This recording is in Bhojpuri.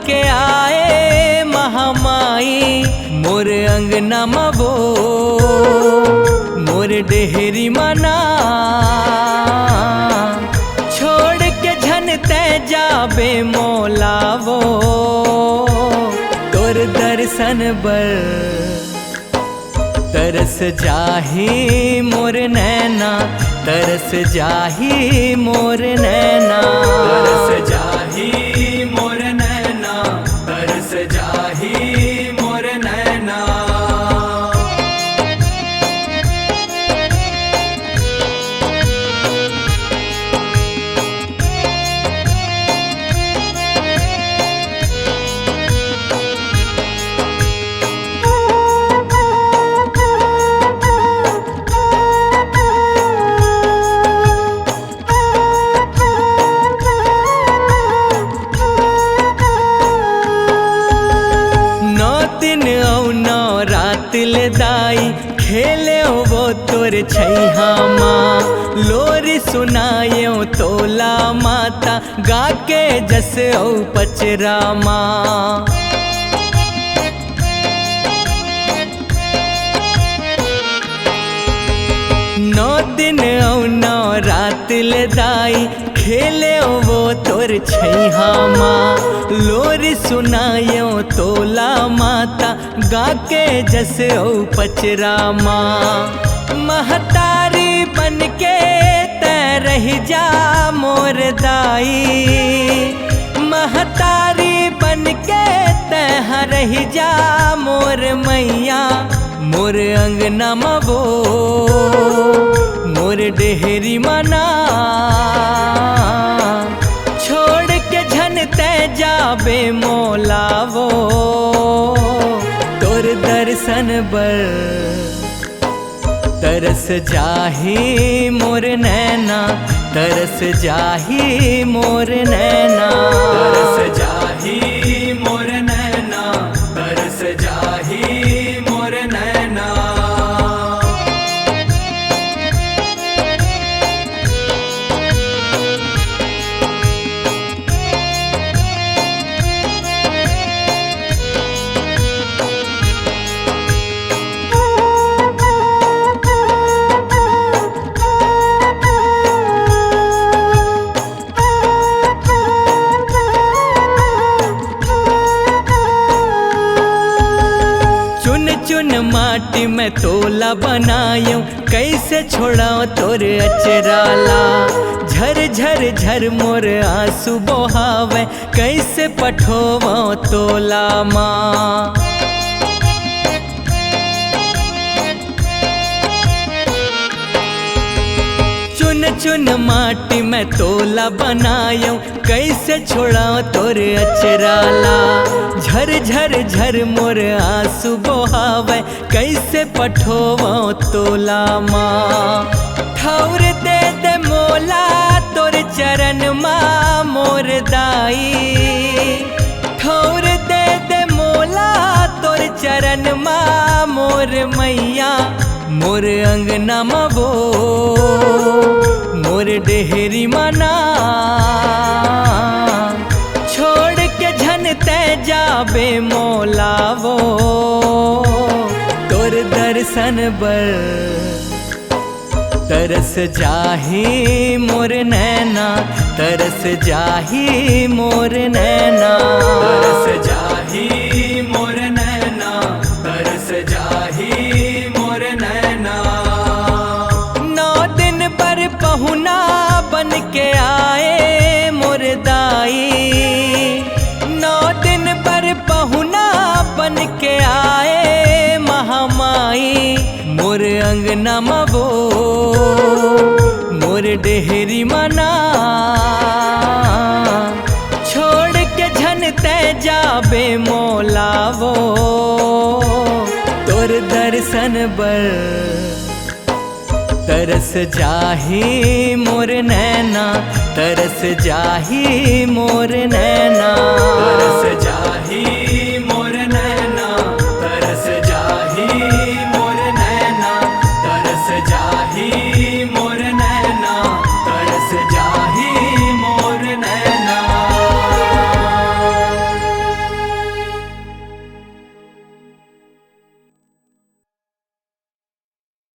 के आए महामाई मोर अंगना मबो मोर डेहरी मना छोड़ के झन ते जाबे मोलावो तोर दर्शन बर तरस जाही मोर नैना तरस जाही मोर नैना तरस जाही मोर नैना तरस जाही मोर नैना। दाई खेले वो तोर छैहा माँ लोरी सुनायो तोला माता गाके जस औ पचरा माँ। नौ दिन औ नौ रात ले दाई खेले वो तोर छैहा माँ लोरी सुनायो तोला माता गाके जस औ पचरा माँ। महतारी बन के तै रही जा मोर दाई महतारी बन के तै रही जा मोर मैया मोर अंगना मबो मोर डेहरी मना छोड़ के झन ते जाबे मोलावो तोर दर्शन बर तरस जाही मोर नैना तरस जाही मोर नैना तरस जाही मोर नैना तरस जाही मोर नैना। चुन माटी में तोला बनायो कैसे छोड़ाओ तोर अचराला झर झर झर मोर आंसू बहावे कैसे पठोवो तोला माँ। चुन चुन माटी में तोला बनायो कैसे छोड़ाओ तोर अचराला झर झर झर मोर आंसू बहावे कैसे पठोवो तोला माँ। ठौर दे दे मोला तोर चरण माँ मोर दाई ठौर दे दे मोला तोर चरण माँ मोर मैया मोर अंगना मबो मोर डेहरी मना छोड़ के झन ते जाबे मोलावो तोर दर्शन बर तरस जाही मोर नैना तरस जाही मोर नैना तरस जाही मोर नैना तरस जाही मोर नैना। नौ दिन पर पहुना बन के आए मोर दाई नौ दिन पर पहुना बन के आए महामाई मोर अंगना मबो मोर डेहरी मना छोड़ के झन ते जाबे मोलावो तोर दर्शन बर तरस जाही मोर नैना तरस जाही मोर नैना।